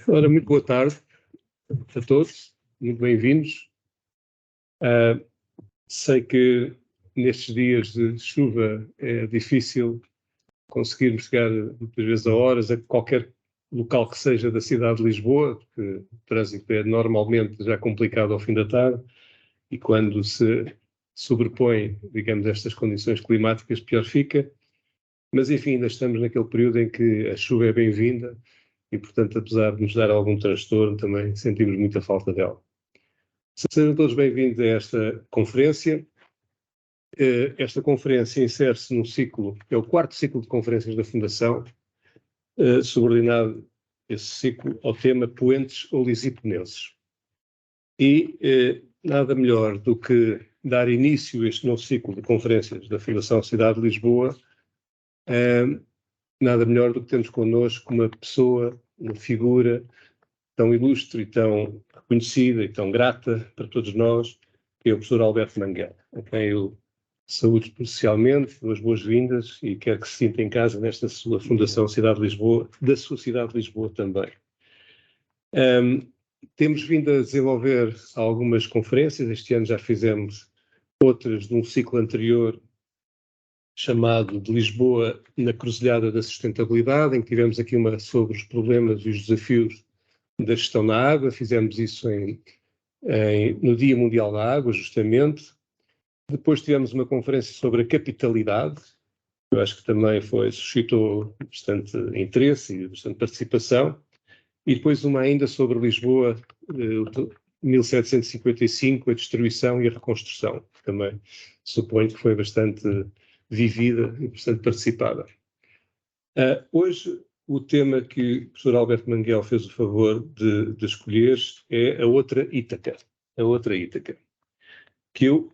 Ora, muito boa tarde a todos, muito bem-vindos. Sei que nestes dias de chuva é difícil conseguirmos chegar muitas vezes a horas a qualquer local que seja da cidade de Lisboa, porque o trânsito é normalmente já complicado ao fim da tarde e quando se sobrepõe, digamos, estas condições climáticas, pior fica. Mas, enfim, ainda estamos naquele período em que a chuva é bem-vinda e, portanto, apesar de nos dar algum transtorno, também sentimos muita falta dela. Sejam todos bem-vindos a esta conferência. Esta conferência insere-se num ciclo, é o quarto ciclo de conferências da Fundação, subordinado esse ciclo ao tema Poentes ou Lisiponenses. E nada melhor do que dar início a este novo ciclo de conferências da Fundação Cidade de Lisboa, nada melhor do que termos connosco uma pessoa, uma figura tão ilustre e tão reconhecida e tão grata para todos nós, que é o professor Alberto Manguel, a quem eu saúdo especialmente, dou as boas-vindas e quero que se sinta em casa nesta sua Fundação Cidade de Lisboa, da sua cidade de Lisboa também. Temos vindo a desenvolver algumas conferências, este ano já fizemos outras de um ciclo anterior chamado de Lisboa na Cruzilhada da Sustentabilidade, em que tivemos aqui uma sobre os problemas e os desafios da gestão da água, fizemos isso no Dia Mundial da Água, justamente. Depois tivemos uma conferência sobre a capitalidade, eu acho que também suscitou bastante interesse e bastante participação, e depois uma ainda sobre Lisboa, 1755, a destruição e a reconstrução, que também suponho que foi bastante vivida e bastante participada. Hoje, o tema que o professor Alberto Manguel fez o favor de escolher é a outra Ítaca, que eu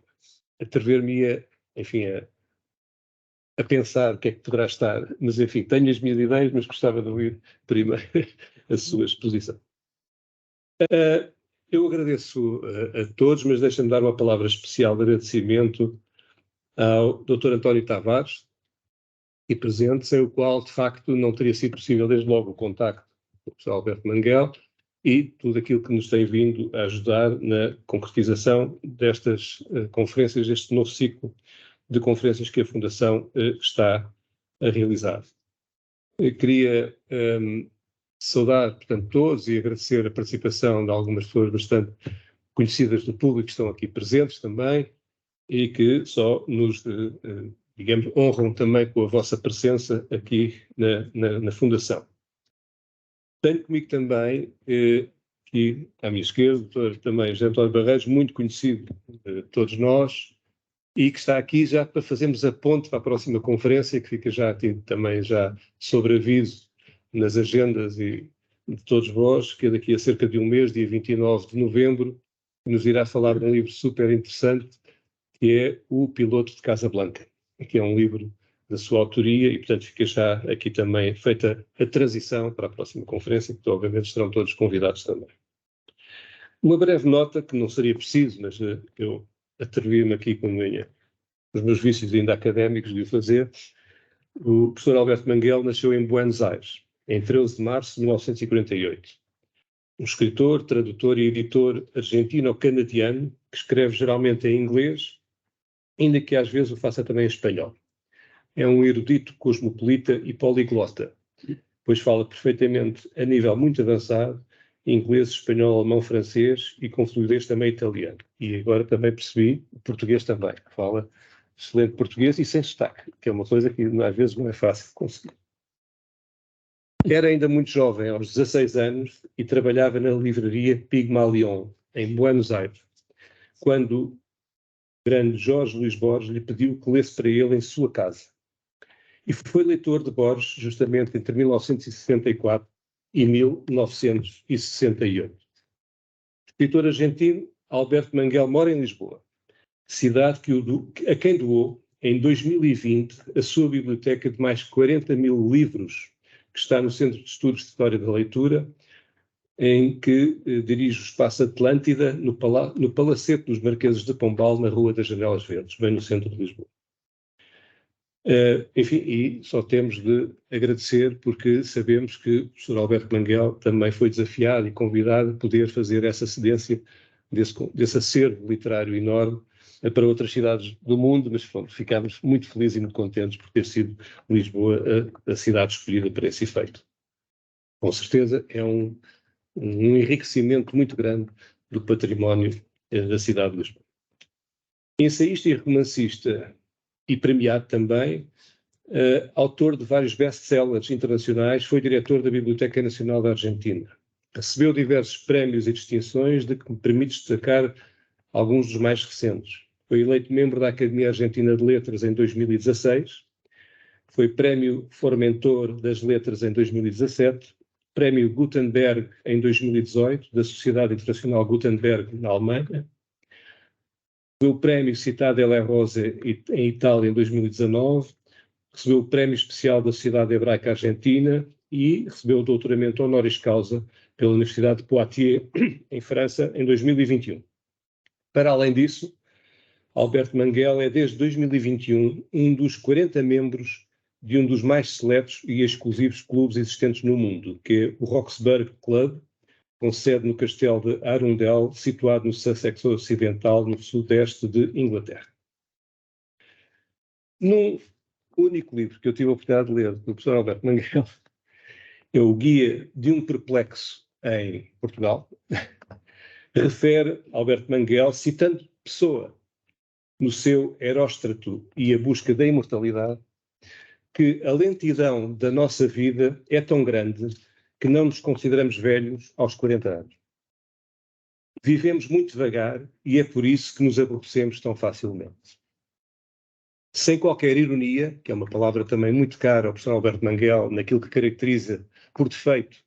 atrever-me enfim, a pensar o que é que poderá estar, mas enfim, tenho as minhas ideias, mas gostava de ouvir primeiro a sua exposição. Eu agradeço a todos, mas deixa-me dar uma palavra especial de agradecimento ao Dr. António Tavares, e presente, sem o qual, de facto, não teria sido possível, desde logo, o contacto com o professor Alberto Manguel e tudo aquilo que nos tem vindo a ajudar na concretização destas conferências, deste novo ciclo de conferências que a Fundação está a realizar. Eu queria saudar, portanto, todos e agradecer a participação de algumas pessoas bastante conhecidas do público que estão aqui presentes também e que só nos digamos, honram também com a vossa presença aqui na Fundação. Tenho comigo também, aqui à minha esquerda, o doutor também José António Barreiros, muito conhecido de todos nós, e que está aqui já para fazermos a ponte para a próxima conferência, que fica já aqui também já sobre aviso nas agendas e de todos vós, que é daqui a cerca de um mês, dia 29 de novembro, nos irá falar de um livro super interessante, que é O Piloto de Casablanca, que é um livro da sua autoria e, portanto, fica já aqui também feita a transição para a próxima conferência, que obviamente estarão todos convidados também. Uma breve nota, que não seria preciso, mas eu atrevi-me aqui com os meus vícios ainda académicos de o fazer. O professor Alberto Manguel nasceu em Buenos Aires, em 13 de março de 1948. Um escritor, tradutor e editor argentino-canadiano que escreve geralmente em inglês, ainda que às vezes o faça também em espanhol. É um erudito cosmopolita e poliglota, pois fala perfeitamente a nível muito avançado inglês, espanhol, alemão, francês e com fluidez também italiano. E agora também percebi português também. Fala excelente português e sem sotaque, que é uma coisa que às vezes não é fácil de conseguir. Era ainda muito jovem, aos 16 anos, e trabalhava na livraria Pygmalion, em Buenos Aires, quando o grande Jorge Luís Borges lhe pediu que lesse para ele em sua casa. E foi leitor de Borges justamente entre 1964 e 1968. Escritor argentino, Alberto Manguel mora em Lisboa, cidade a quem doou, em 2020, a sua biblioteca de mais de 40 mil livros, que está no Centro de Estudos de História da Leitura, em que dirige o Espaço Atlântida no Palacete dos Marqueses de Pombal, na Rua das Janelas Verdes, bem no centro de Lisboa. Enfim, e só temos de agradecer porque sabemos que o professor Alberto Manguel também foi desafiado e convidado a poder fazer essa cedência desse acervo literário enorme para outras cidades do mundo, mas pronto, ficámos muito felizes e muito contentes por ter sido Lisboa a cidade escolhida para esse efeito. Com certeza é um enriquecimento muito grande do património da cidade de Lisboa. Ensaísta e romancista e premiado também, autor de vários best-sellers internacionais, foi diretor da Biblioteca Nacional da Argentina. Recebeu diversos prémios e distinções, de que me permite destacar alguns dos mais recentes. Foi eleito membro da Academia Argentina de Letras em 2016, foi Prémio Formentor das Letras em 2017, Prémio Gutenberg em 2018, da Sociedade Internacional Gutenberg, na Alemanha, recebeu o Prémio Città della Rosa em Itália em 2019, recebeu o Prémio Especial da Sociedade Hebraica Argentina e recebeu o doutoramento honoris causa pela Universidade de Poitiers, em França, em 2021. Para além disso, Alberto Manguel é, desde 2021, um dos 40 membros de um dos mais seletos e exclusivos clubes existentes no mundo, que é o Roxburgh Club, com sede no castelo de Arundel, situado no Sussex Ocidental, no sudeste de Inglaterra. Num único livro que eu tive a oportunidade de ler, do professor Alberto Manguel, é o Guia de um Perplexo em Portugal, refere Alberto Manguel, citando Pessoa, no seu Heróstrato e a Busca da Imortalidade, que a lentidão da nossa vida é tão grande que não nos consideramos velhos aos 40 anos. Vivemos muito devagar e é por isso que nos aborrecemos tão facilmente. Sem qualquer ironia, que é uma palavra também muito cara ao professor Alberto Manguel, naquilo que caracteriza, por defeito,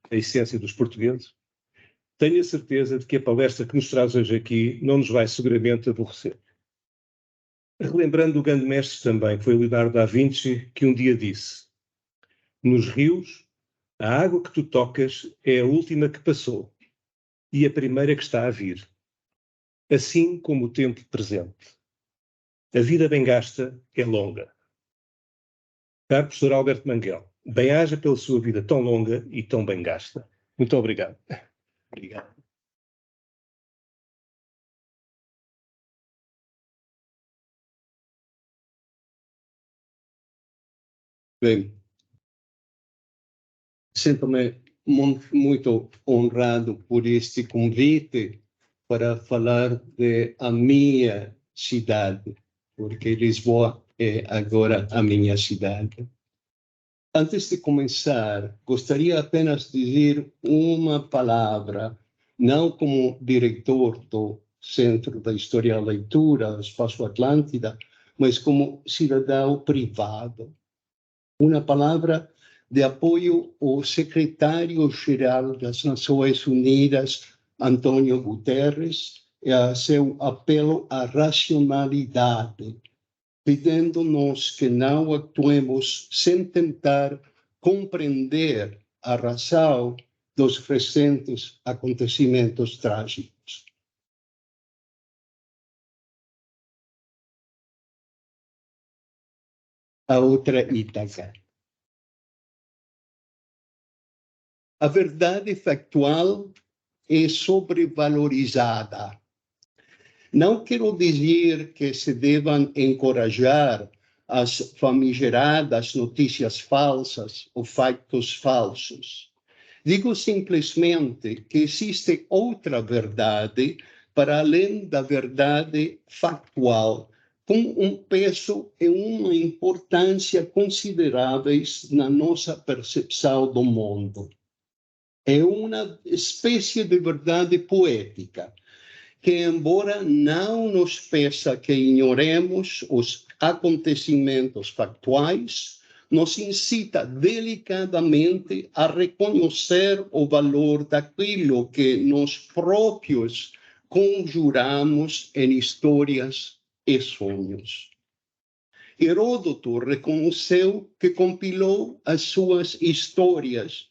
a essência dos portugueses, tenho a certeza de que a palestra que nos traz hoje aqui não nos vai seguramente aborrecer. Relembrando o grande mestre também, que foi Leonardo da Vinci, que um dia disse: nos rios, a água que tu tocas é a última que passou e a primeira que está a vir, assim como o tempo presente. A vida bem gasta é longa. Caro professor Alberto Manguel, bem-aja pela sua vida tão longa e tão bem gasta. Muito obrigado. Obrigado. Bem, sinto-me muito honrado por este convite para falar da minha cidade, porque Lisboa é agora a minha cidade. Antes de começar, gostaria apenas de dizer uma palavra, não como diretor do Centro da História e Leitura, Espaço Atlântida, mas como cidadão privado. Uma palavra de apoio ao secretário-geral das Nações Unidas, Antônio Guterres, e a seu apelo à racionalidade, pedindo-nos que não actuemos sem tentar compreender a razão dos recentes acontecimentos trágicos. A outra Ítaca. A verdade factual é sobrevalorizada. Não quero dizer que se devam encorajar as famigeradas notícias falsas ou fatos falsos. Digo simplesmente que existe outra verdade para além da verdade factual, com um peso e uma importância consideráveis na nossa percepção do mundo. É uma espécie de verdade poética, que, embora não nos peça que ignoremos os acontecimentos factuais, nos incita delicadamente a reconhecer o valor daquilo que nós próprios conjuramos em histórias e sonhos. Heródoto reconheceu que compilou as suas histórias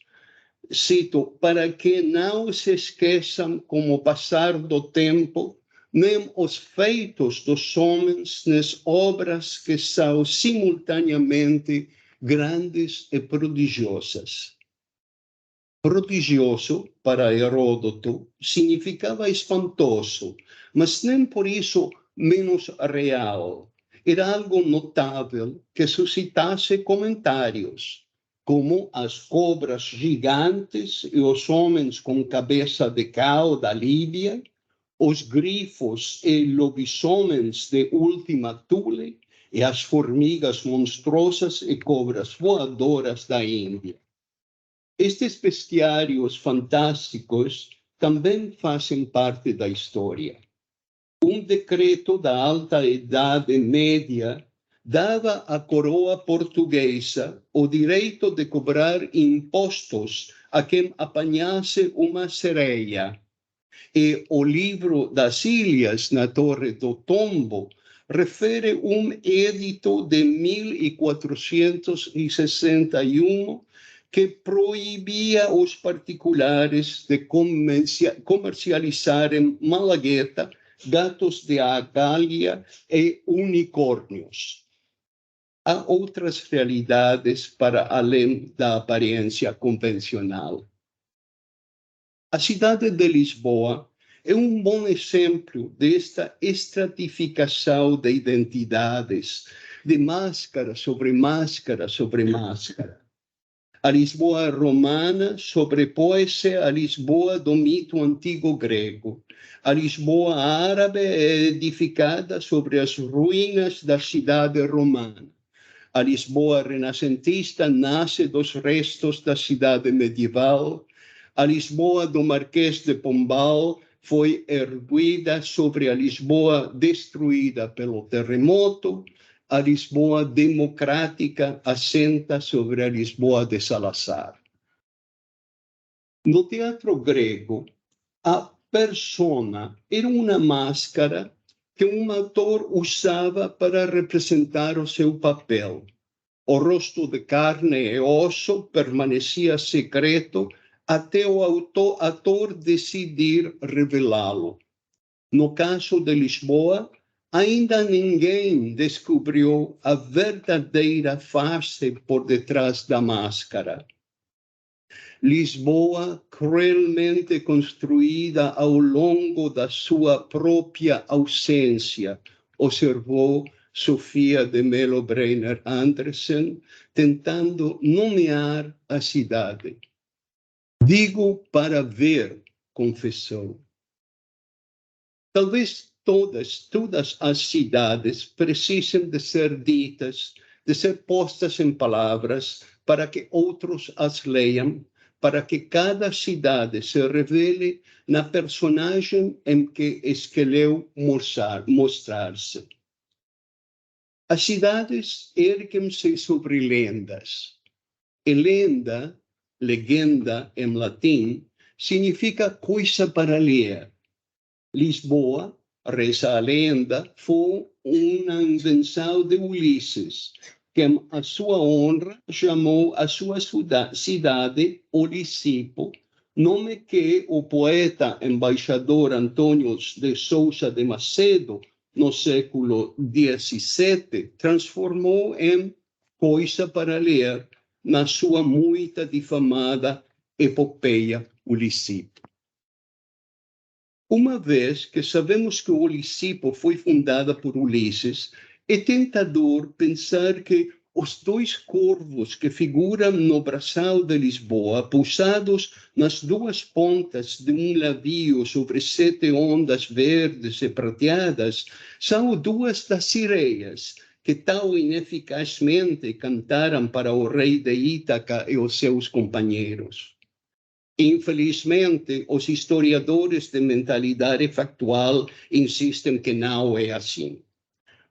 cito, para que não se esqueçam com o passar do tempo, nem os feitos dos homens nas obras que são simultaneamente grandes e prodigiosas. Prodigioso, para Heródoto, significava espantoso, mas nem por isso menos real. Era algo notável que suscitasse comentários, como as cobras gigantes e os homens com cabeça de cal da Líbia, os grifos e lobisomens de Última Thule e as formigas monstruosas e cobras voadoras da Índia. Estes bestiários fantásticos também fazem parte da história. Um decreto da Alta Idade Média dava à coroa portuguesa o direito de cobrar impostos a quem apanhasse uma sereia. E o livro das Ilhas, na Torre do Tombo, refere um edito de 1461 que proibia os particulares de comercializarem malagueta, gatos de agália e unicórnios. Há outras realidades para além da aparência convencional. A cidade de Lisboa é um bom exemplo desta estratificação de identidades, de máscara sobre máscara sobre máscara. A Lisboa romana sobrepõe-se à Lisboa do mito antigo grego. A Lisboa árabe é edificada sobre as ruínas da cidade romana. A Lisboa renascentista nasce dos restos da cidade medieval. A Lisboa do Marquês de Pombal foi erguida sobre a Lisboa destruída pelo terremoto. A Lisboa democrática assenta sobre a Lisboa de Salazar. No teatro grego, a persona era uma máscara que um ator usava para representar o seu papel. O rosto de carne e osso permanecia secreto até o ator decidir revelá-lo. No caso de Lisboa, ainda ninguém descobriu a verdadeira face por detrás da máscara. Lisboa, cruelmente construída ao longo da sua própria ausência, observou Sofia de Mello Breiner Andersen, tentando nomear a cidade. Digo para ver, confessou. Talvez todas as cidades precisem de ser ditas, de ser postas em palavras, para que outros as leiam, para que cada cidade se revele na personagem em que escolheu mostrar-se. As cidades erguem-se sobre lendas. E legenda em latim, significa coisa para ler. Lisboa, reza a lenda, foi uma invenção de Ulisses, que a sua honra chamou a sua cidade Olisipo, nome que o poeta embaixador Antônio de Sousa de Macedo, no século XVII, transformou em coisa para ler na sua muito difamada epopeia Olisipo. Uma vez que sabemos que Olisipo foi fundada por Ulisses, é tentador pensar que os dois corvos que figuram no braçal de Lisboa, pousados nas duas pontas de um navio sobre 7 ondas verdes e prateadas, são duas das sereias que tão ineficazmente cantaram para o rei de Ítaca e os seus companheiros. Infelizmente, os historiadores de mentalidade factual insistem que não é assim.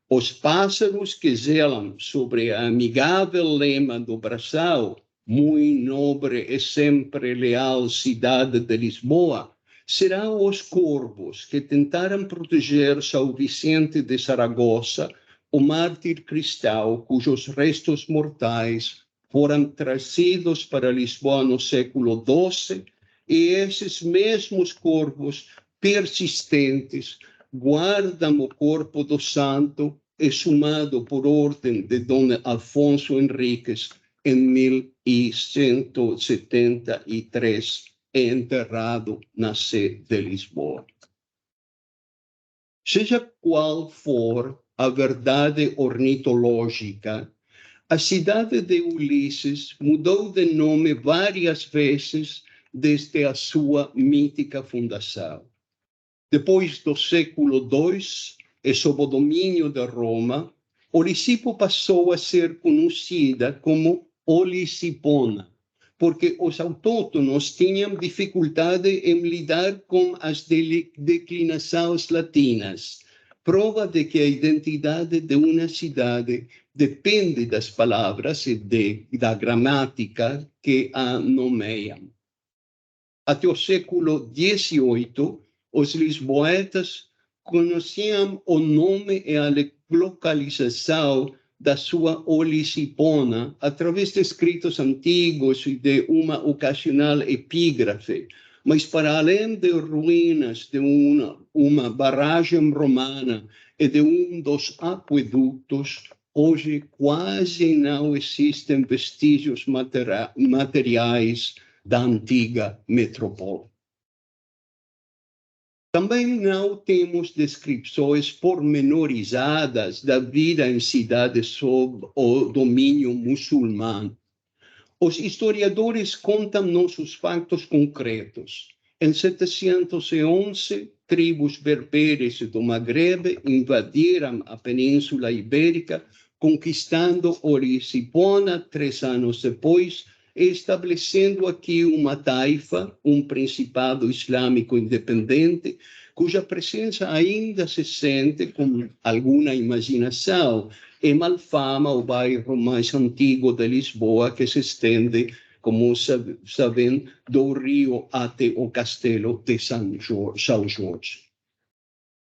Os pássaros que zelam sobre a amigável lema do braçal, muito nobre e sempre leal cidade de Lisboa, serão os corvos que tentaram proteger São Vicente de Saragoça, o mártir cristão cujos restos mortais foram trazidos para Lisboa no século XII, e esses mesmos corpos persistentes guardam o corpo do santo, exumado por ordem de Dom Afonso Henriques em 1173, enterrado na Sé de Lisboa. Seja qual for a verdade ornitológica, a cidade de Ulisses mudou de nome várias vezes desde a sua mítica fundação. Depois do século II, e sob o domínio de Roma, Olisipo passou a ser conhecida como Olisipona, porque os autóctonos tinham dificuldade em lidar com as declinações latinas, prova de que a identidade de uma cidade depende das palavras e da gramática que a nomeiam. Até o século XVIII, os lisboetas conheciam o nome e a localização da sua Olisipona através de escritos antigos e de uma ocasional epígrafe, mas para além de ruínas de uma barragem romana e de dos aquedutos, hoje quase não existem vestígios materiais da antiga metrópole. Também não temos descrições pormenorizadas da vida em cidades sob o domínio muçulmano. Os historiadores contam-nos os fatos concretos. Em 711, tribos berberes do Magrebe invadiram a Península Ibérica, conquistando Olisipona 3 anos depois, estabelecendo aqui uma taifa, um principado islâmico independente, cuja presença ainda se sente com alguma imaginação em Malfama, o bairro mais antigo de Lisboa, que se estende, como sabem, do rio até o castelo de São Jorge.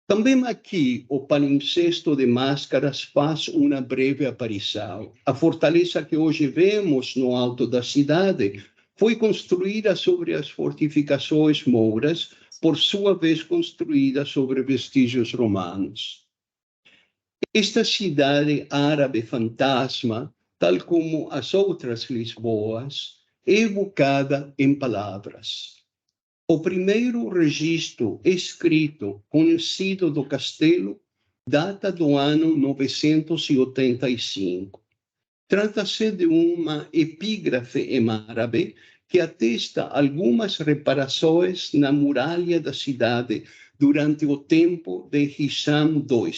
Também aqui o palimpsesto de máscaras faz uma breve aparição. A fortaleza que hoje vemos no alto da cidade foi construída sobre as fortificações mouras, por sua vez construída sobre vestígios romanos. Esta cidade árabe fantasma, tal como as outras Lisboas, é evocada em palavras. O primeiro registro escrito conhecido do castelo data do ano 985. Trata-se de uma epígrafe em árabe que atesta algumas reparações na muralha da cidade durante o tempo de Hisham II,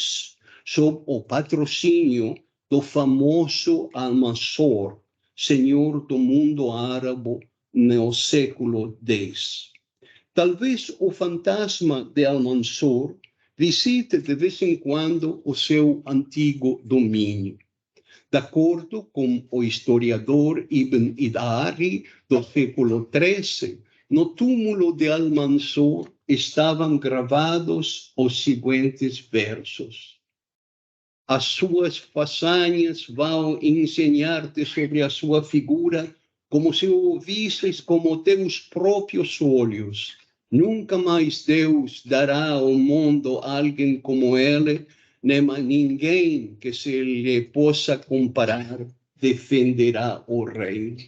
sob o patrocínio do famoso Almansor, senhor do mundo árabe no século X. Talvez o fantasma de Almansor visite de vez em quando o seu antigo domínio. De acordo com o historiador Ibn Idari, do século XIII, no túmulo de Almansor estavam gravados os seguintes versos: as suas façanhas vão ensinar-te sobre a sua figura, como se o ouvisses como teus próprios olhos. Nunca mais Deus dará ao mundo alguém como ele, nem ninguém que se lhe possa comparar defenderá o reino.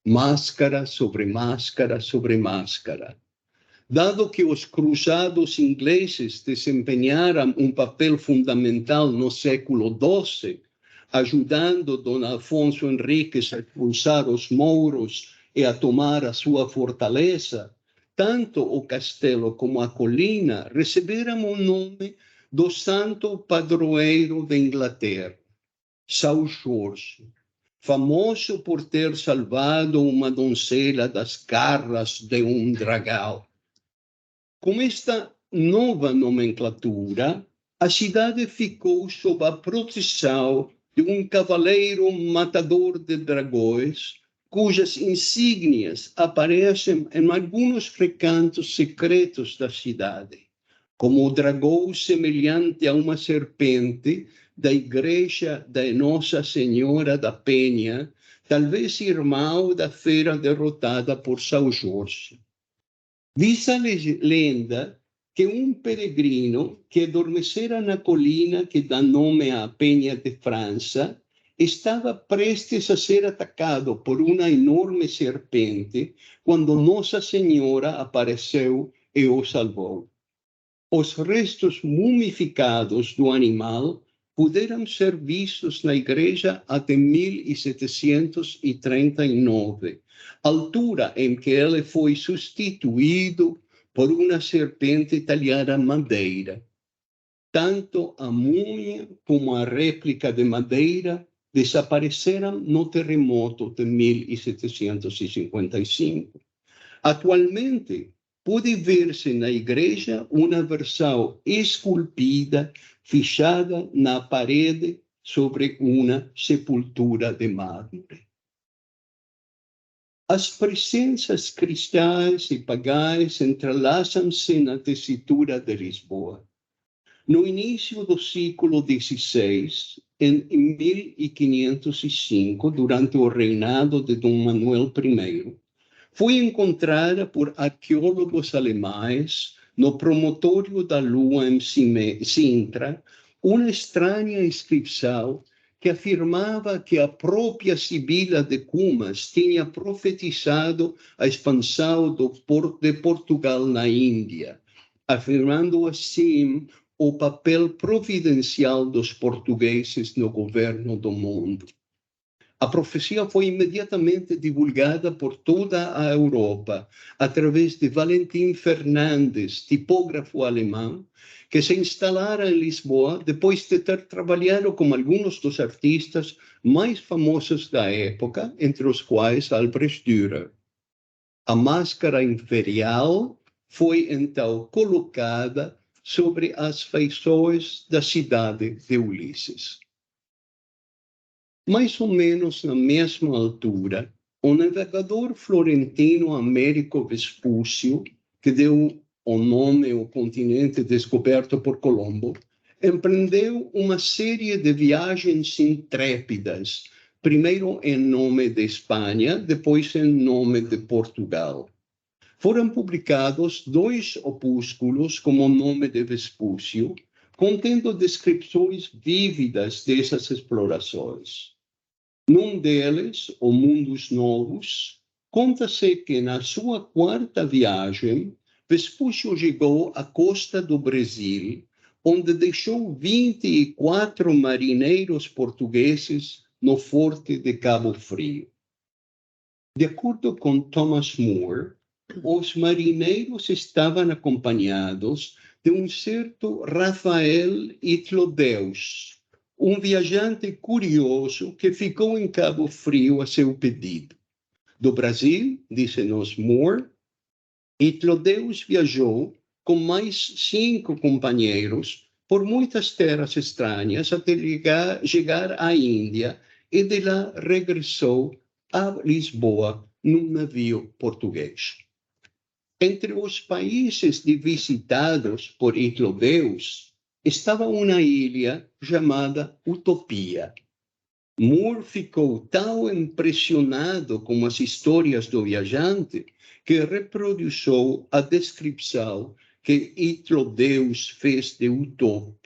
Máscara sobre máscara sobre máscara. Dado que os cruzados ingleses desempenharam um papel fundamental no século XII, ajudando Dom Afonso Henriques a expulsar os mouros e a tomar a sua fortaleza, tanto o castelo como a colina receberam o nome do santo padroeiro da Inglaterra, São Jorge, famoso por ter salvado uma doncela das garras de um dragão. Com esta nova nomenclatura, a cidade ficou sob a proteção de um cavaleiro matador de dragões, cujas insígnias aparecem em alguns recantos secretos da cidade, como o dragão semelhante a uma serpente, da Igreja da Nossa Senhora da Penha, talvez irmão da fera derrotada por São Jorge. Diz a lenda que um peregrino que adormecera na colina que dá nome à Penha de França estava prestes a ser atacado por uma enorme serpente quando Nossa Senhora apareceu e o salvou. Os restos mumificados do animal puderam ser vistos na igreja até 1739, altura em que ele foi substituído por uma serpente talhada em madeira. Tanto a múmia como a réplica de madeira desapareceram no terremoto de 1755. Atualmente, pode ver-se na igreja uma versão esculpida, fechada na parede sobre uma sepultura de mármore. As presenças cristãs e pagãs entrelaçam-se na tessitura de Lisboa. No início do século XVI, em 1505, durante o reinado de Dom Manuel I, foi encontrada por arqueólogos alemães no promontório da Lua em Sintra uma estranha inscrição que afirmava que a própria Sibila de Cumas tinha profetizado a expansão de Portugal na Índia, afirmando assim o papel providencial dos portugueses no governo do mundo. A profecia foi imediatamente divulgada por toda a Europa, através de Valentim Fernandes, tipógrafo alemão, que se instalara em Lisboa depois de ter trabalhado com alguns dos artistas mais famosos da época, entre os quais Albrecht Dürer. A máscara imperial foi então colocada sobre as feições da cidade de Ulisses. Mais ou menos na mesma altura, o navegador florentino Américo Vespúcio, que deu o nome ao continente descoberto por Colombo, empreendeu uma série de viagens intrépidas, primeiro em nome de Espanha, depois em nome de Portugal. Foram publicados 2 opúsculos com o nome de Vespúcio, contendo descrições vívidas dessas explorações. Num deles, O Mundos Novos, conta-se que na sua 4ª viagem, Vespúcio chegou à costa do Brasil, onde deixou 24 marinheiros portugueses no forte de Cabo Frio. De acordo com Thomas Moore, os marinheiros estavam acompanhados de um certo Rafael Itlodeus, um viajante curioso que ficou em Cabo Frio a seu pedido. Do Brasil, disse-nos Moore, Itlodeus viajou com mais 5 companheiros por muitas terras estranhas até chegar à Índia e de lá regressou a Lisboa num navio português. Entre os países visitados por Itlodeus estava uma ilha chamada Utopia. Moore ficou tão impressionado com as histórias do viajante que reproduziu a descrição que Itlodeus fez de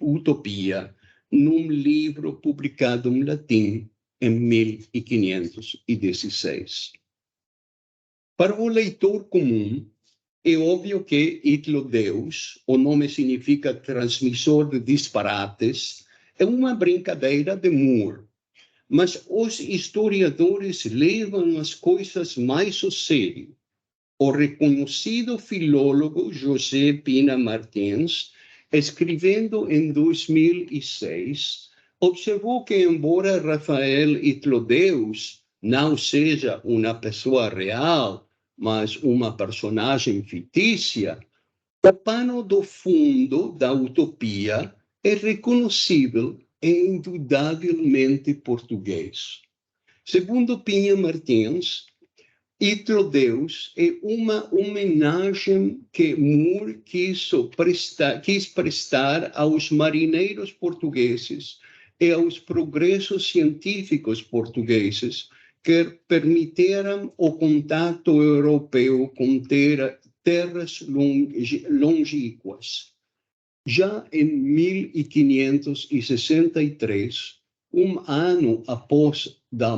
Utopia num livro publicado em latim em 1516. Para o leitor comum, é óbvio que Itlodeus, o nome significa transmissor de disparates, é uma brincadeira de Moore. Mas os historiadores levam as coisas mais a sério. O reconhecido filólogo José Pina Martins, escrevendo em 2006, observou que, embora Rafael Itlodeus não seja uma pessoa real, mas uma personagem fictícia, o pano do fundo da utopia é reconhecível e indudavelmente português. Segundo Pina Martins, Itlodeus é uma homenagem que Moore quis prestar aos marinheiros portugueses e aos progressos científicos portugueses que permitiram o contato europeu com terras longínquas. Já em 1563, ano após a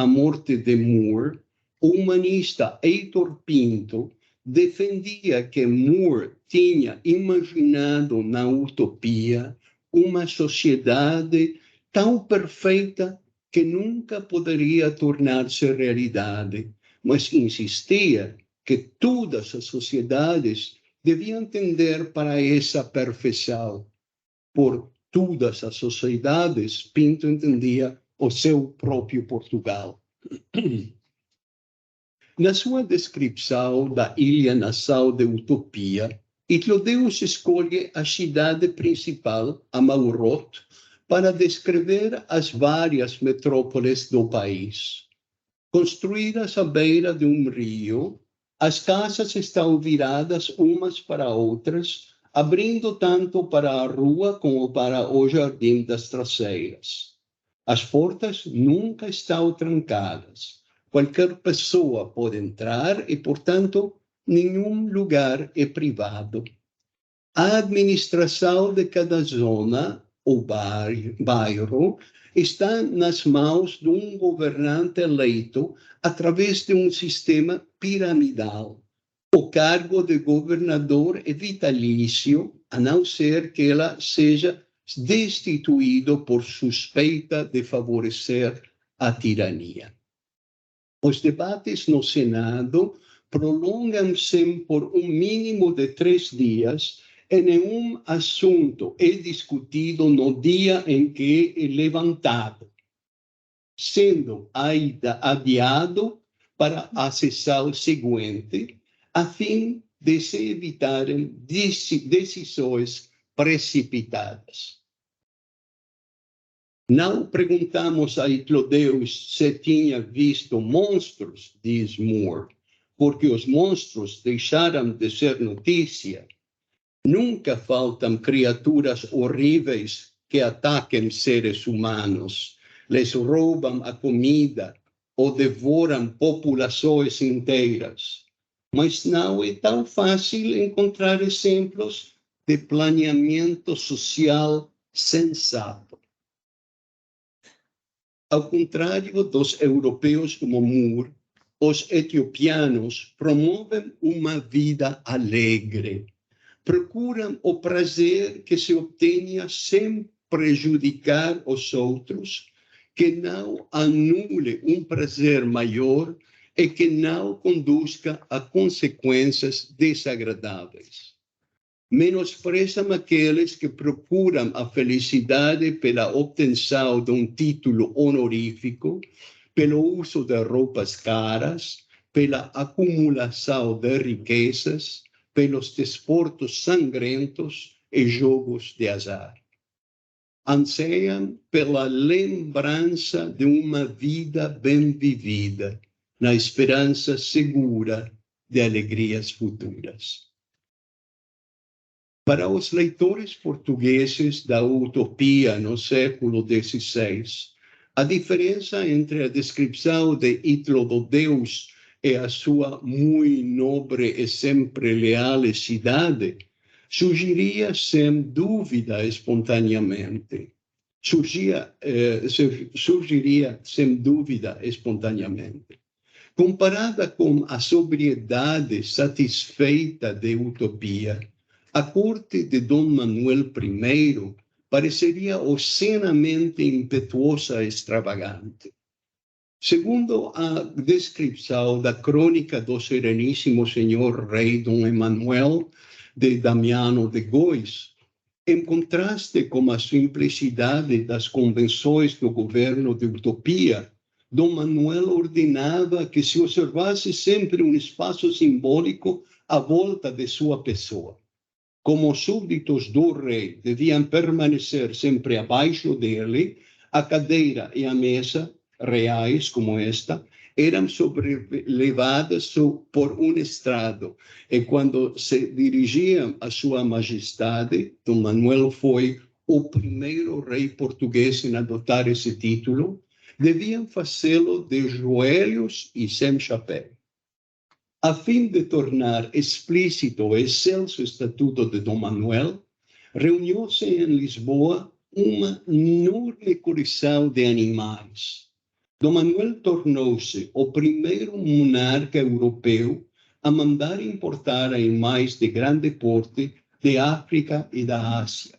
morte de Moore, o humanista Heitor Pinto defendia que Moore tinha imaginado na utopia uma sociedade tão perfeita que nunca poderia tornar-se realidade, mas insistia que todas as sociedades deviam tender para essa perfeição. Por todas as sociedades, Pinto entendia o seu próprio Portugal. Na sua descrição da ilha-nação de Utopia, Hitlodeus escolhe a cidade principal, Amarut, para descrever as várias metrópoles do país. Construídas à beira de um rio, as casas estão viradas umas para outras, abrindo tanto para a rua como para o jardim das traseiras. As portas nunca estão trancadas. Qualquer pessoa pode entrar e, portanto, nenhum lugar é privado. A administração de cada zona ou bairro está nas mãos de um governante eleito através de um sistema piramidal. O cargo de governador é vitalício, a não ser que ela seja destituído por suspeita de favorecer a tirania. Os debates no Senado prolongam-se por um mínimo de 3 dias e nenhum assunto é discutido no dia em que é levantado, sendo adiado para a sessão seguinte, a fim de se evitarem decisões precipitadas. Não perguntamos a Hitlodeus se tinha visto monstros, diz Moore, porque os monstros deixaram de ser notícia. Nunca faltam criaturas horríveis que ataquem seres humanos, lhes roubam a comida ou devoram populações inteiras. Mas não é tão fácil encontrar exemplos de planeamento social sensato. Ao contrário dos europeus como Moore, os etiopianos promovem uma vida alegre. Procuram o prazer que se obtenha sem prejudicar os outros, que não anule um prazer maior e que não conduzca a consequências desagradáveis. Menosprezam aqueles que procuram a felicidade pela obtenção de um título honorífico, pelo uso de roupas caras, pela acumulação de riquezas, pelos desportos sangrentos e jogos de azar. Anseiam pela lembrança de uma vida bem vivida, na esperança segura de alegrias futuras. Para os leitores portugueses da utopia no século XVI, a diferença entre a descrição de Hitlodeus e a sua muito nobre e sempre leal cidade surgiria sem dúvida espontaneamente. Surgiria sem dúvida espontaneamente. Comparada com a sobriedade satisfeita de Utopia, a corte de Dom Manuel I pareceria obscenamente impetuosa e extravagante. Segundo a descrição da crônica do Sereníssimo Senhor Rei Dom Emanuel, de Damiano de Góis, em contraste com a simplicidade das convenções do governo de Utopia, Dom Manuel ordenava que se observasse sempre um espaço simbólico à volta de sua pessoa. Como os súbditos do rei deviam permanecer sempre abaixo dele, a cadeira e a mesa reais como esta eram sobrelevadas por um estrado, e quando se dirigiam a sua majestade, Dom Manuel foi o primeiro rei português em adotar esse título, deviam fazê-lo de joelhos e sem chapéu. A fim de tornar explícito o excelso estatuto de Dom Manuel, reuniu-se em Lisboa uma enorme coleção de animais. Dom Manuel tornou-se o primeiro monarca europeu a mandar importar animais de grande porte de África e da Ásia.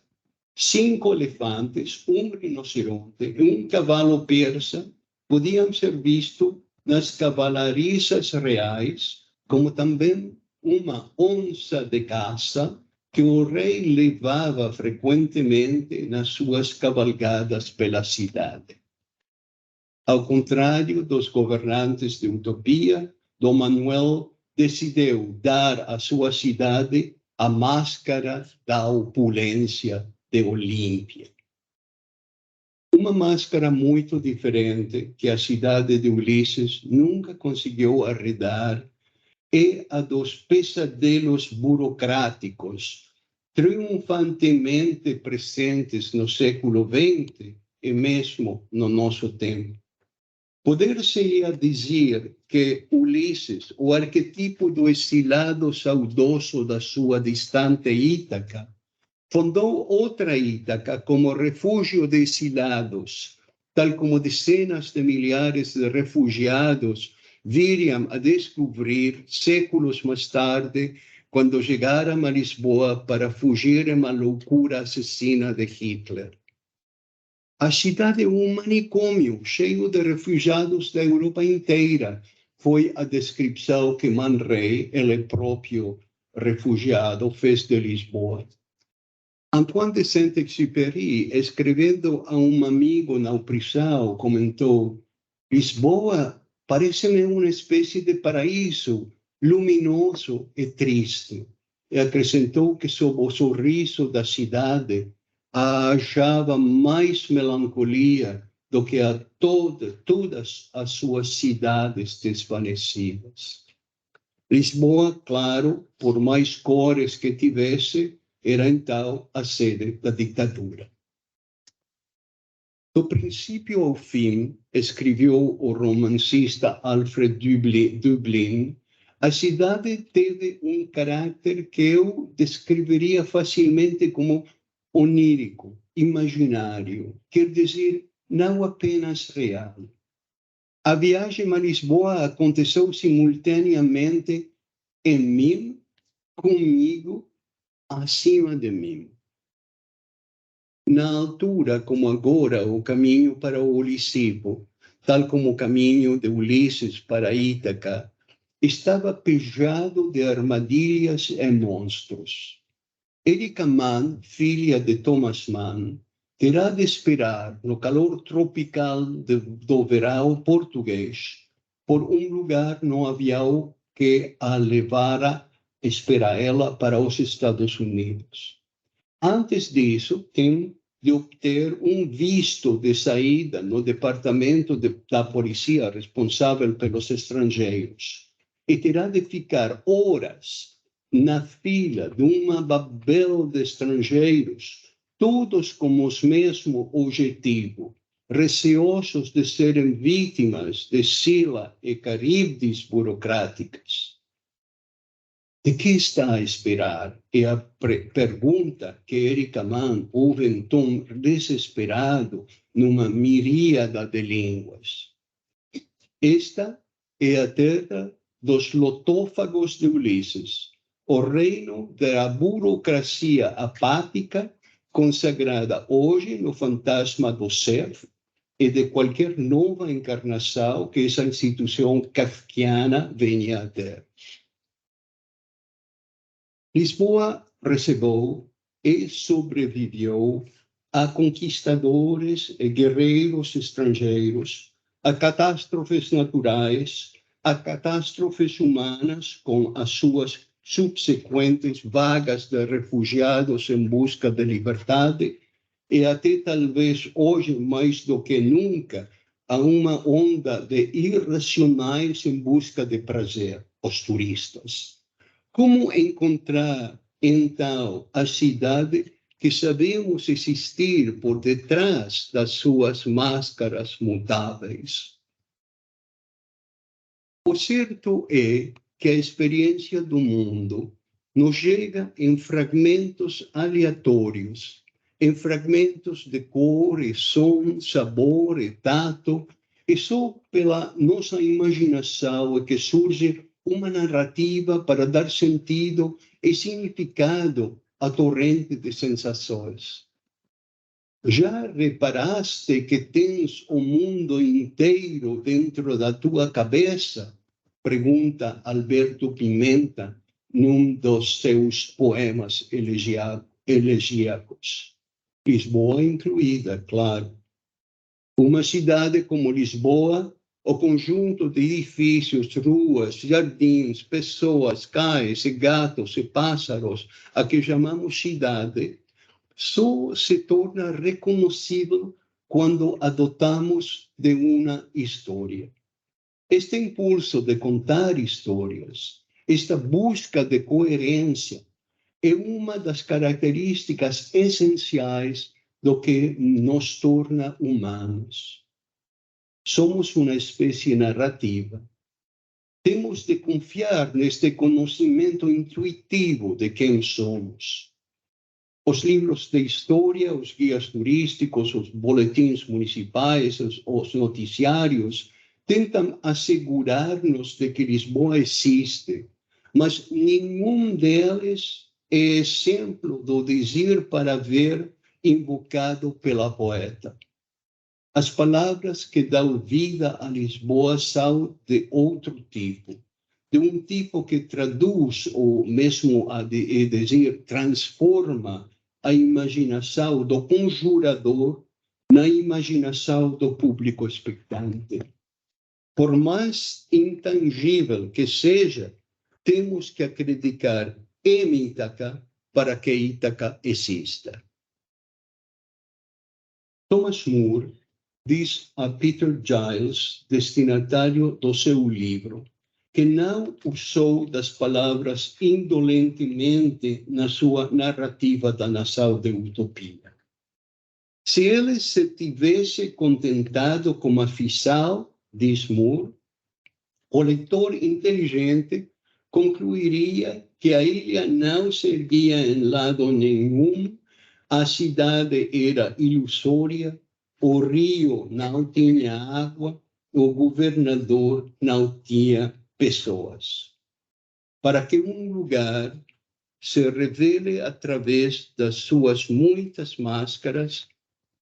5 elefantes, um rinoceronte e um cavalo persa podiam ser vistos nas cavalariças reais, como também uma onça de caça que o rei levava frequentemente nas suas cavalgadas pela cidade. Ao contrário dos governantes de utopia, Dom Manuel decidiu dar à sua cidade a máscara da opulência de Olímpia. Uma máscara muito diferente que a cidade de Ulisses nunca conseguiu arredar é a dos pesadelos burocráticos, triunfantemente presentes no século XX e mesmo no nosso tempo. Poder-se-ia dizer que Ulisses, o arquetipo do exilado saudoso da sua distante Ítaca, fundou outra Ítaca como refúgio de exilados, tal como dezenas de milhares de refugiados viriam a descobrir séculos mais tarde, quando chegaram a Lisboa para fugirem à loucura assassina de Hitler. A cidade é um manicômio cheio de refugiados da Europa inteira. Foi a descrição que Man Ray, ele próprio refugiado, fez de Lisboa. Antoine de Saint-Exupéry, escrevendo a um amigo na prisão, comentou: Lisboa parece-me uma espécie de paraíso, luminoso e triste. E acrescentou que sob o sorriso da cidade a achava mais melancolia do que a todas as suas cidades desvanecidas. Lisboa, claro, por mais cores que tivesse, era então a sede da ditadura. Do princípio ao fim, escreveu o romancista Alfred Dublin, a cidade teve um caráter que eu descreveria facilmente como onírico, imaginário, quer dizer, não apenas real. A viagem a Lisboa aconteceu simultaneamente em mim, comigo, acima de mim. Na altura, como agora, o caminho para o Lisipo, tal como o caminho de Ulisses para Ítaca, estava pejado de armadilhas e monstros. Erika Mann, filha de Thomas Mann, terá de esperar no calor tropical do verão português por um lugar no avião que a levara, espera ela, para os Estados Unidos. Antes disso, tem de obter um visto de saída no departamento da polícia responsável pelos estrangeiros e terá de ficar horas na fila de uma babel de estrangeiros, todos com o mesmo objetivo, receosos de serem vítimas de sila e caribdes burocráticas. De que está a esperar? É a pergunta que Erika Mann ouve em tom desesperado numa miríada de línguas. Esta é a terra dos lotófagos de Ulisses, o reino da burocracia apática consagrada hoje no fantasma do ser e de qualquer nova encarnação que essa instituição kafkiana venha a ter. Lisboa recebeu e sobreviveu a conquistadores e guerreiros estrangeiros, a catástrofes naturais, a catástrofes humanas com as suas subsequentes vagas de refugiados em busca de liberdade e até talvez hoje mais do que nunca a uma onda de irracionais em busca de prazer, os turistas. Como encontrar, então, a cidade que sabemos existir por detrás das suas máscaras mutáveis. O certo é que a experiência do mundo nos chega em fragmentos aleatórios, em fragmentos de cor, e som, sabor e tato, e só pela nossa imaginação é que surge uma narrativa para dar sentido e significado à torrente de sensações. Já reparaste que tens o mundo inteiro dentro da tua cabeça? Pergunta Alberto Pimenta num dos seus poemas elegíacos. Lisboa incluída, claro. Uma cidade como Lisboa, o conjunto de edifícios, ruas, jardins, pessoas, cães e gatos e pássaros, a que chamamos cidade, só se torna reconhecível quando adotamos de uma história. Este impulso de contar histórias, esta busca de coerência, é uma das características essenciais do que nos torna humanos. Somos uma espécie narrativa. Temos de confiar neste conhecimento intuitivo de quem somos. Os livros de história, os guias turísticos, os boletins municipais, os noticiários, tentam assegurar-nos de que Lisboa existe, mas nenhum deles é exemplo do dizer para ver invocado pela poeta. As palavras que dão vida a Lisboa são de outro tipo, de um tipo que traduz, ou mesmo a dizer, transforma a imaginação do conjurador na imaginação do público expectante. Por mais intangível que seja, temos que acreditar em Ítaca para que Ítaca exista. Thomas More diz a Peter Giles, destinatário do seu livro, que não usou das palavras indolentemente na sua narrativa da nação de utopia. Se ele se tivesse contentado com a ficção, diz Moore, o leitor inteligente concluiria que a ilha não se erguia em lado nenhum, a cidade era ilusória, o rio não tinha água, o governador não tinha pessoas. Para que um lugar se revele através das suas muitas máscaras,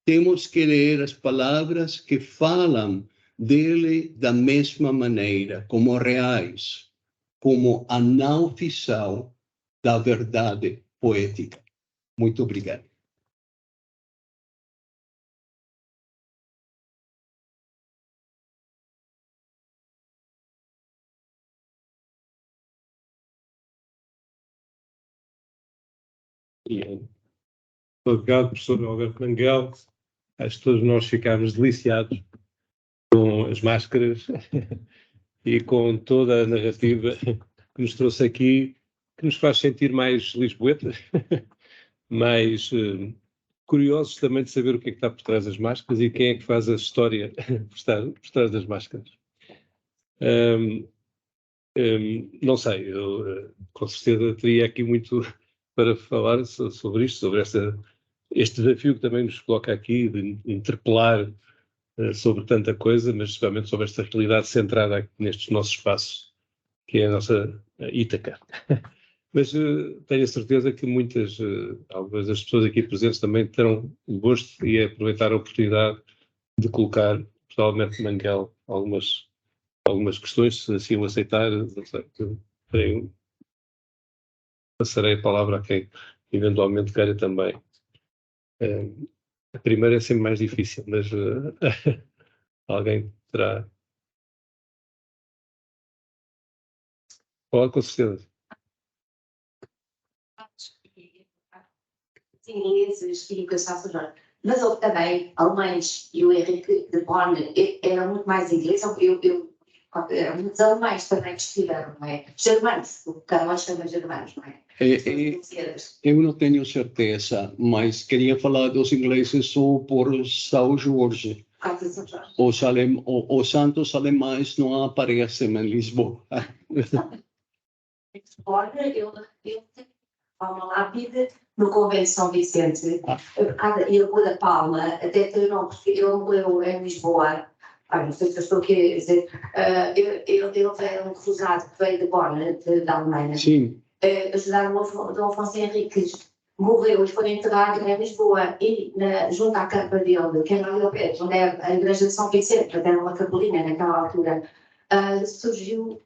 temos que ler as palavras que falam dele da mesma maneira, como reais, como a não ficção da verdade poética. Muito obrigado. Obrigado, professor Alberto Manguel. Acho que todos nós ficámos deliciados com as máscaras e com toda a narrativa que nos trouxe aqui, que nos faz sentir mais lisboetas, mais curiosos também de saber o que é que está por trás das máscaras e quem é que faz a história por trás das máscaras. Não sei, eu com certeza teria aqui muito para falar sobre isto, sobre este desafio que também nos coloca aqui de interpelar sobre tanta coisa, mas especialmente sobre esta realidade centrada aqui neste nosso espaço, que é a nossa Ítaca. Mas tenho a certeza que algumas das pessoas aqui presentes também terão o gosto e aproveitar a oportunidade de colocar, provavelmente, Manguel, algumas questões, se assim o aceitar. Não sei, passarei a palavra a quem eventualmente queira também. A primeira é sempre mais difícil, mas alguém terá. Pode, com certeza. Ingleses e educação superior. Mas houve também alemães, e o Henrique de Bonn era muito mais inglês, muitos alemães também que estiveram, não é? Germanos, o Carlos chama germanos, não é? Eu não tenho certeza, mas queria falar dos ingleses só por São Jorge. Os santos alemães não aparecem em Lisboa. Olha, eu tenho uma lápide no convento de São Vicente, e a Rua da Palma, até tem o nome, porque eu em Lisboa, não sei se eu estou aqui a dizer, ele veio um cruzado que veio de Bonn, da Alemanha. Sim. Ajudaram o Dom Afonso Henriques, morreu e foi enterrado em Lisboa, e junto à capa dele, que era ali ao pé, onde é a igreja de São Vicente, que era uma capelinha naquela altura, surgiu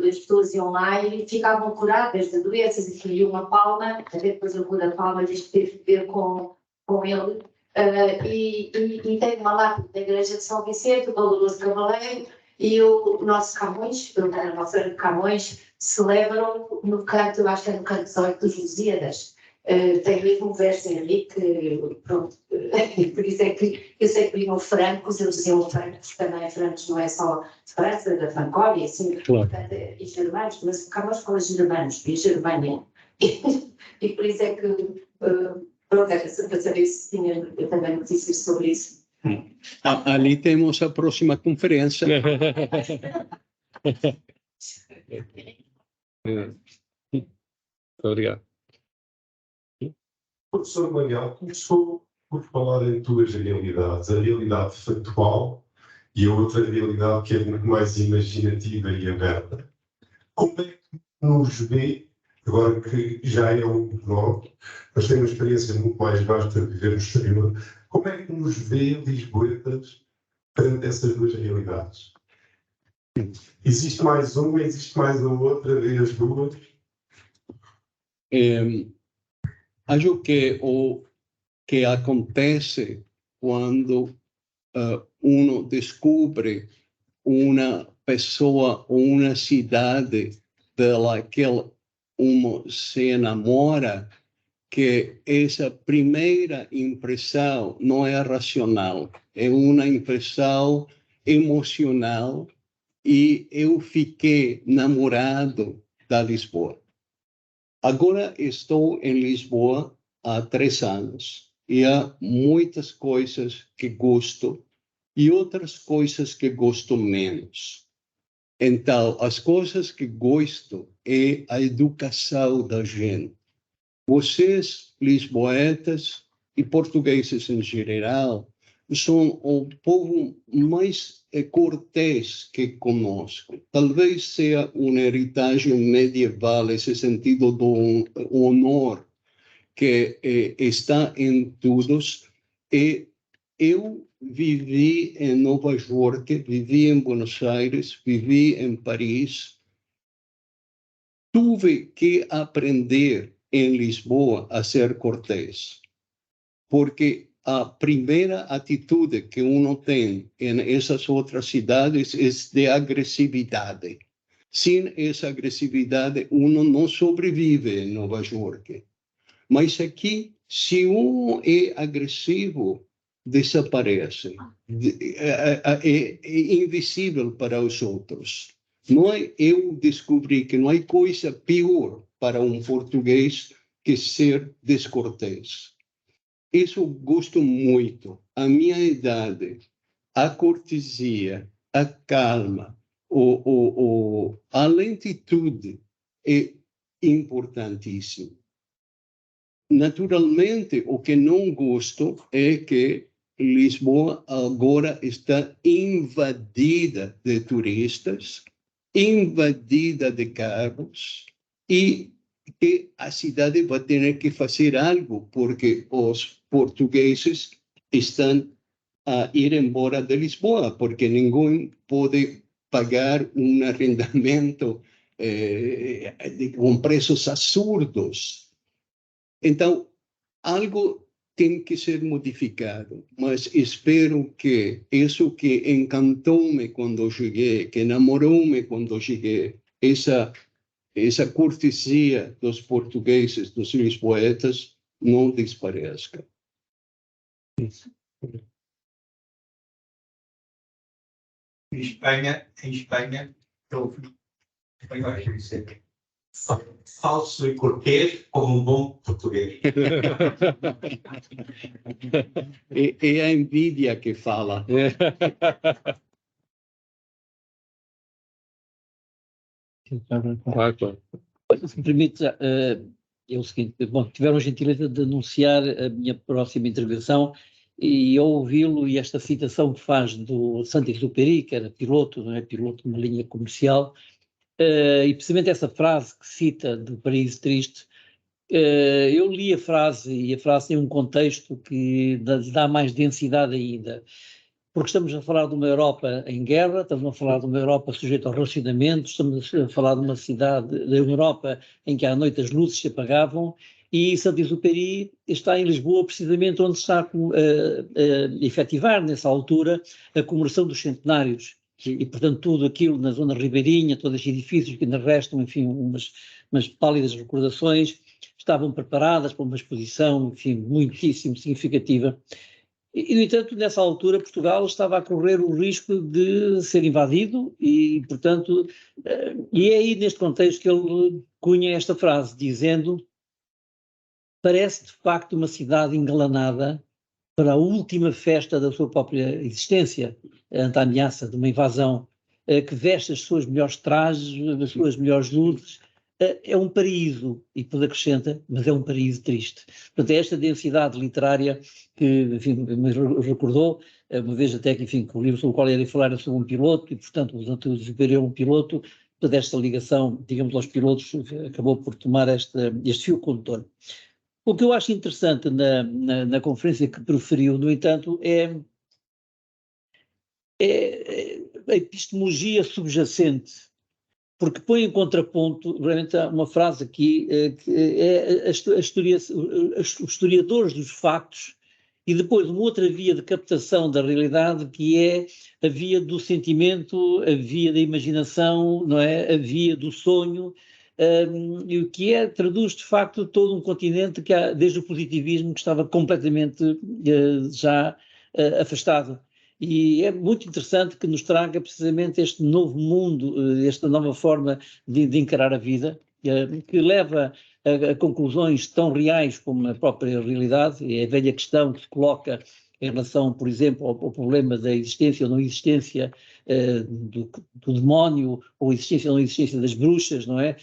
as pessoas iam lá e ficavam curadas de doenças, e surgiu uma palma, até depois a Rua da Palma diz que teve que ver com ele, e tem uma lápide da igreja de São Vicente, o valoroso cavaleiro, e o nosso Camões, a nossa de Camões, celebram no canto, eu acho que é no canto 18 dos Lusíadas. Tem mesmo um verso Henrique, pronto, por isso é que eu sei que vinham francos, eles diziam francos também, francos não é só de França, da Francória, assim, Claro. Portanto, e germanos, mas o Camões fala germanos, e Germânia, e por isso é que, pronto, era para saber se tinha também notícias sobre isso. Ali temos a próxima conferência. Obrigado. O professor Manuel começou por falar em duas realidades, a realidade factual e a outra realidade que é muito mais imaginativa e aberta. Como é que nos vê, agora que já é um novo, mas tem uma experiência muito mais vasta de viver no exterior, como é que nos vê lisboetas perante essas duas realidades? Existe mais uma, existe mais a outra, vê as duas? Acho que o que acontece quando uno descobre uma pessoa ou uma cidade pela qual uno se enamora, que essa primeira impressão não é racional, é uma impressão emocional, e eu fiquei namorado da Lisboa. Agora estou em Lisboa há 3 anos e há muitas coisas que gosto e outras coisas que gosto menos. Então, as coisas que gosto é a educação da gente. Vocês, lisboetas e portugueses em geral, são o povo mais cortês que conosco. Talvez seja uma heritage medieval, esse sentido do honor que está em todos. E eu vivi em Nova York, vivi em Buenos Aires, vivi em Paris. Tive que aprender em Lisboa a ser cortês, porque a primeira atitude que uno tem em essas outras cidades é de agressividade. Sem essa agressividade, uno não sobrevive em Nova York. Mas aqui, se uno é agressivo, desaparece. É invisível para os outros. Não é, eu descobri que não há coisa pior para um português que ser descortês. Isso eu gosto muito. A minha idade, a cortesia, a calma, a lentitude é importantíssimo. Naturalmente, o que não gosto é que Lisboa agora está invadida de turistas, invadida de carros, e que a cidade vai ter que fazer algo, porque os portugueses estão a ir embora de Lisboa, porque ninguém pode pagar um arrendamento com preços absurdos. Então, algo tem que ser modificado, mas espero que isso que encantou-me quando cheguei, que enamorou-me quando cheguei, essa cortesia dos portugueses, dos lisboetas, não desapareça. Em Espanha, eu Falso e cortês como um bom português. É a envidia que fala. Claro, claro. Se me permite, é o seguinte, bom, tiveram a gentileza de anunciar a minha próxima intervenção e ao ouvi-lo e esta citação que faz do Saint-Exupéry, que era piloto, não é? Piloto de uma linha comercial, e precisamente essa frase que cita do Paraíso Triste, eu li a frase e a frase tem um contexto que dá mais densidade ainda. Porque estamos a falar de uma Europa em guerra, estamos a falar de uma Europa sujeita ao racionamento, estamos a falar de uma cidade da Europa em que à noite as luzes se apagavam, e Saint-Exupéry está em Lisboa precisamente onde está a efetivar nessa altura a comemoração dos centenários, e portanto tudo aquilo na zona ribeirinha, todos os edifícios que ainda restam, enfim, umas pálidas recordações, estavam preparadas para uma exposição, enfim, muitíssimo significativa. E, no entanto, nessa altura, Portugal estava a correr o risco de ser invadido e, portanto, e é aí neste contexto que ele cunha esta frase, dizendo: parece de facto uma cidade engalanada para a última festa da sua própria existência, ante a ameaça de uma invasão, que veste as suas melhores trajes, as suas melhores luzes. É um paraíso, e depois acrescenta, mas é um paraíso triste. Portanto, é esta densidade literária que, enfim, me recordou, uma vez até que, enfim, que o livro sobre o qual eu ia falar era sobre um piloto, e, portanto, o Saint-Exupéry é um piloto, toda esta ligação, digamos, aos pilotos, acabou por tomar este fio condutor. O que eu acho interessante na conferência que proferiu, no entanto, é a epistemologia subjacente, porque põe em contraponto, realmente há uma frase aqui, que é os historiadores dos factos, e depois uma outra via de captação da realidade, que é a via do sentimento, a via da imaginação, não é? A via do sonho, e o que traduz de facto todo um continente que há, desde o positivismo, que estava completamente já afastado. E é muito interessante que nos traga precisamente este novo mundo, esta nova forma de encarar a vida, que leva a conclusões tão reais como a própria realidade. É a velha questão que se coloca em relação, por exemplo, ao problema da existência ou não existência do demónio, ou existência ou não existência das bruxas, não é?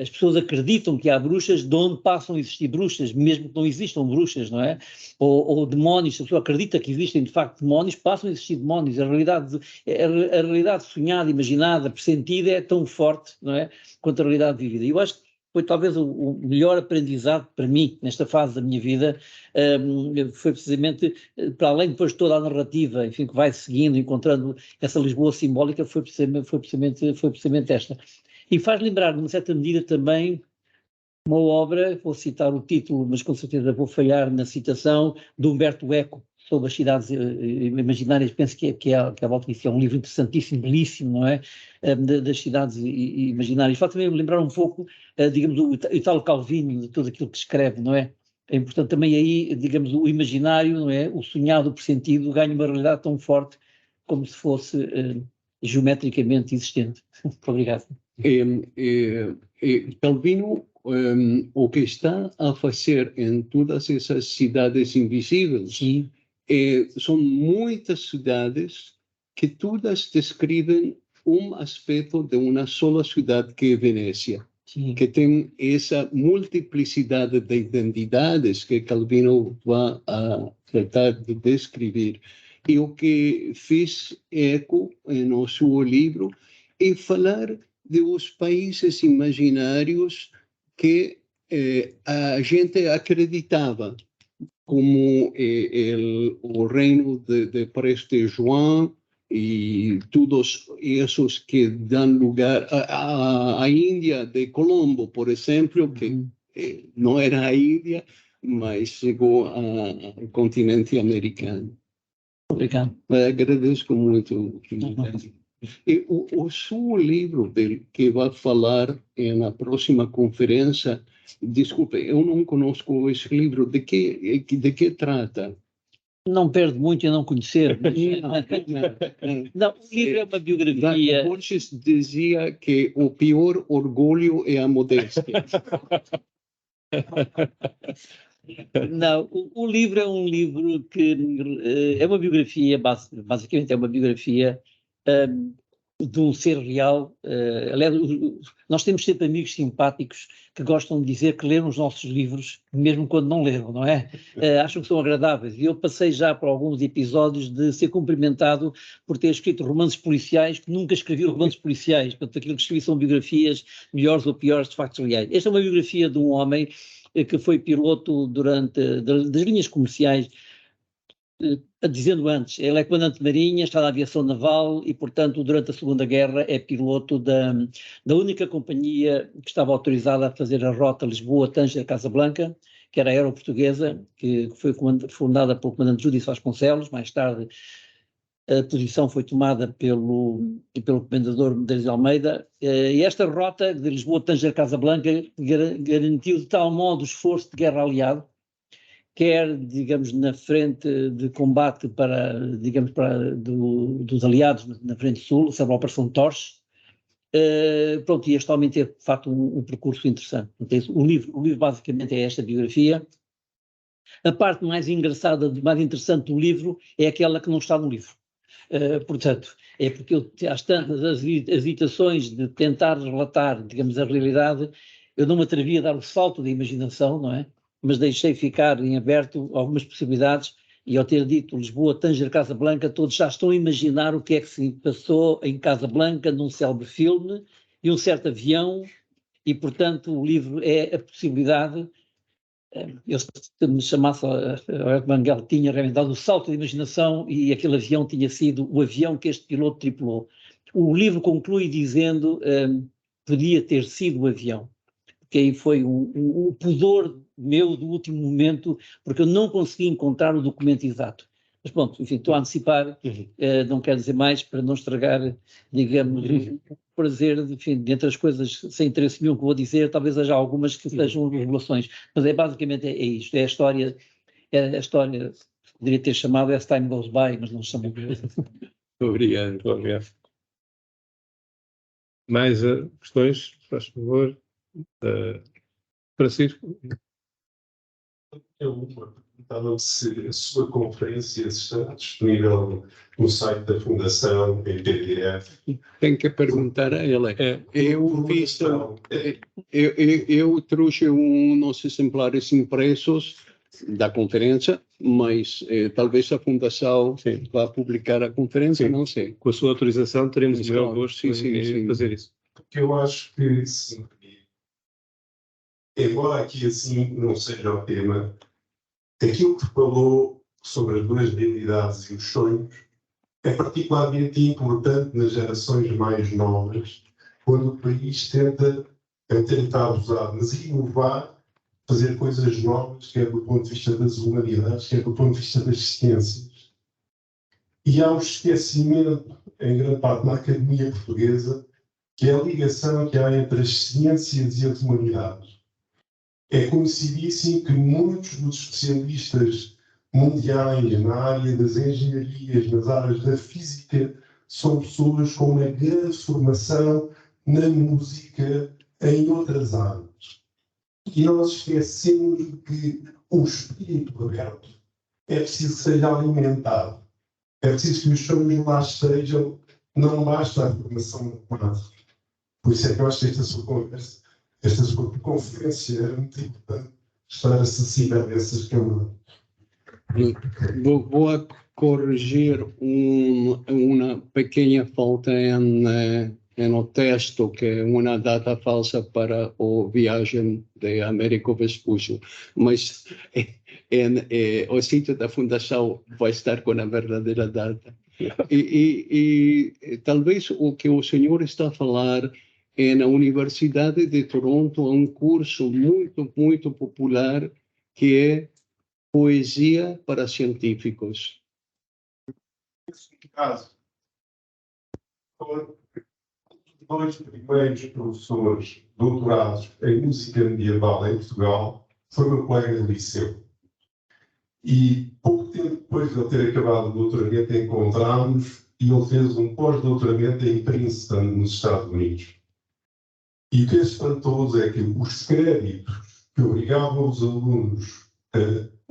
As pessoas acreditam que há bruxas de onde passam a existir bruxas, mesmo que não existam bruxas, não é? Ou demónios, a pessoa acredita que existem de facto demónios, passam a existir demónios. A realidade sonhada, imaginada, pressentida é tão forte, não é? Quanto a realidade vivida. E eu acho que foi talvez o melhor aprendizado para mim, nesta fase da minha vida, foi precisamente, para além depois de toda a narrativa, enfim, que vai seguindo, encontrando essa Lisboa simbólica, foi precisamente esta. E faz lembrar, numa certa medida, também uma obra, vou citar o título, mas com certeza vou falhar na citação, de Humberto Eco, sobre as cidades imaginárias. Penso que é a volta disso, é um livro interessantíssimo, belíssimo, não é? Das cidades imaginárias. Faz também lembrar um pouco, digamos, o Italo Calvino, de tudo aquilo que escreve, não é? É importante também aí, digamos, o imaginário, não é? O sonhado, o pressentido, ganha uma realidade tão forte como se fosse geometricamente existente. Muito obrigado. Calvino, o que está a fazer em todas essas cidades invisíveis, Sim. São muitas cidades que todas descrevem um aspecto de uma só cidade, que é Venécia. Sim. Que tem essa multiplicidade de identidades que Calvino vai a tratar de descrever. E o que fez Eco no seu livro é falar dos países imaginários que a gente acreditava, como o reino de Preste João e todos esses que dão lugar à Índia de Colombo, por exemplo, que não era a Índia, mas chegou ao continente americano. Obrigado. Agradeço muito. E o seu livro, que vai falar na próxima conferência, desculpe, eu não conosco esse livro, de que trata? Não perde muito em não conhecer. Mas... Não, o livro é uma biografia. Borges dizia que o pior orgulho é a modéstia. Não, o livro é um livro que é uma biografia, basicamente é uma biografia de um ser real. Aliás, nós temos sempre amigos simpáticos que gostam de dizer que leram os nossos livros, mesmo quando não leram, não é? Acham que são agradáveis. E eu passei já por alguns episódios de ser cumprimentado por ter escrito romances policiais, que nunca escrevi romances policiais. Portanto, aquilo que escrevi são biografias melhores ou piores de factos reais. Esta é uma biografia de um homem que foi piloto das linhas comerciais, dizendo antes, ele é comandante de marinha, está na aviação naval e, portanto, durante a Segunda Guerra é piloto da única companhia que estava autorizada a fazer a rota Lisboa-Tanger-Casablanca, que era a Aeroportuguesa, que foi fundada pelo comandante Júdice Vasconcelos. Mais tarde a posição foi tomada pelo comendador Medeiros de Almeida, e esta rota de Lisboa-Tanger-Casablanca garantiu de tal modo o esforço de guerra aliado, quer, digamos, na frente de combate dos aliados na frente sul, sobre a Operação Torres. Pronto, e este homem teve, de facto, um percurso interessante. Então, o livro basicamente é esta biografia. A parte mais engraçada, mais interessante do livro é aquela que não está no livro. Portanto, é porque às tantas as hesitações de tentar relatar, digamos, a realidade, eu não me atrevi a dar o salto da imaginação, não é? Mas deixei ficar em aberto algumas possibilidades, e ao ter dito Lisboa, Tanger, Casablanca, todos já estão a imaginar o que é que se passou em Casablanca num célebre filme e um certo avião, e portanto o livro é a possibilidade. Eu, se me chamasse a Manguel, tinha realmente dado o salto de imaginação e aquele avião tinha sido o avião que este piloto tripulou. O livro conclui dizendo podia ter sido o avião, porque aí foi um pudor meu do último momento, porque eu não consegui encontrar o documento exato. Mas pronto, enfim, estou a antecipar, não quero dizer mais para não estragar, digamos, o prazer, enfim, dentre as coisas sem interesse nenhum que vou dizer, talvez haja algumas que sejam revelações, mas basicamente é isto, é a história, poderia ter chamado As Time Goes By, mas não chamou. Obrigado. Mais questões, faz favor. Francisco? Eu perguntava se a sua conferência está disponível no site da Fundação, em PDF. Tem que perguntar a ele. Eu trouxe uns exemplares impressos da conferência, mas talvez a Fundação vá publicar a conferência, não sei. Com a sua autorização, teremos o maior gosto em fazer isso. Porque eu acho que, sim, embora aqui assim não seja o tema, aquilo que falou sobre as duas realidades e os sonhos é particularmente importante nas gerações mais novas, quando o país tenta abusar, mas inovar, fazer coisas novas, quer do ponto de vista das humanidades, quer do ponto de vista das ciências. E há um esquecimento, em grande parte, na academia portuguesa, que é a ligação que há entre as ciências e as humanidades. É conhecidíssimo que muitos dos especialistas mundiais na área das engenharias, nas áreas da física, são pessoas com uma grande formação na música, em outras áreas. E nós esquecemos de que o espírito aberto é preciso que seja alimentado. É preciso que os sonhos lá estejam, não basta a formação básica. Por isso é que eu acho que esta sua conferência é muito importante, estar acessível a essas câmaras. Vou corrigir uma pequena falta no texto, que é uma data falsa para a viagem de Américo Vespucci, mas o sítio da Fundação vai estar com a verdadeira data. E talvez o que o senhor está a falar é na Universidade de Toronto, um curso muito, muito popular que é Poesia para Científicos. Nesse caso, dois primeiros professores doutorados em música medieval em Portugal foi meu colega de liceu. E pouco tempo depois de ele ter acabado o doutoramento, encontramos e ele fez um pós-doutoramento em Princeton, nos Estados Unidos. E o que é espantoso é que os créditos que obrigavam os alunos a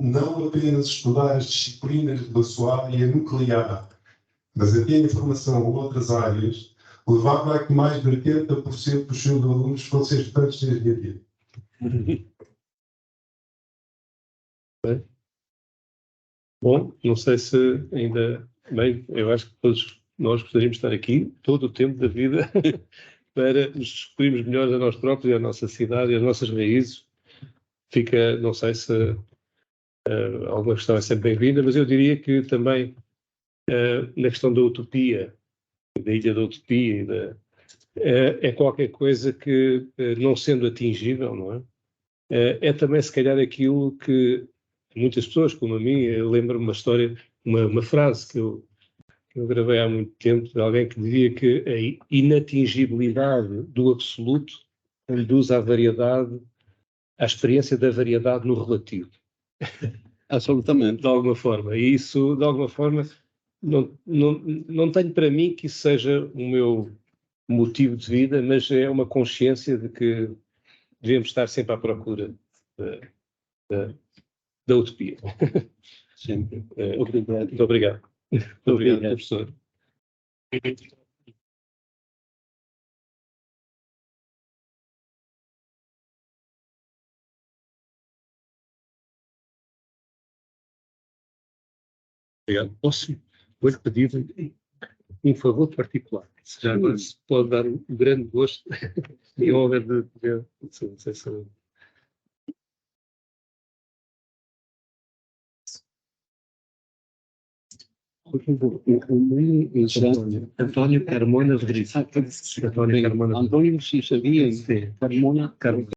não apenas estudar as disciplinas da sua área nuclear, mas até a informação a outras áreas, levava a que mais de 80% dos seus alunos fossem estudantes de engenharia. Bom, não sei se ainda... Bem, eu acho que todos nós gostaríamos de estar aqui todo o tempo da vida para nos descobrirmos melhor a nós próprios, a nossa cidade e as nossas raízes. Fica, não sei se alguma questão é sempre bem-vinda, mas eu diria que também na questão da utopia, da Ilha da Utopia, é qualquer coisa que, não sendo atingível, não é? É também, se calhar, aquilo que muitas pessoas, como a mim, lembro-me uma história, uma frase que eu gravei há muito tempo, de alguém que dizia que a inatingibilidade do absoluto induz à variedade, à experiência da variedade no relativo. Absolutamente. De alguma forma. E isso, de alguma forma, não tenho para mim que isso seja o meu motivo de vida, mas é uma consciência de que devemos estar sempre à procura da utopia. Sempre. Obrigado. Muito obrigado. Muito obrigado, professor. Obrigado. Vou-lhe pedir um favor particular. Já agora se pode dar um grande gosto e honra de poder. Não sei se... António Carmona Rodrigues. António, se sabia, Carmona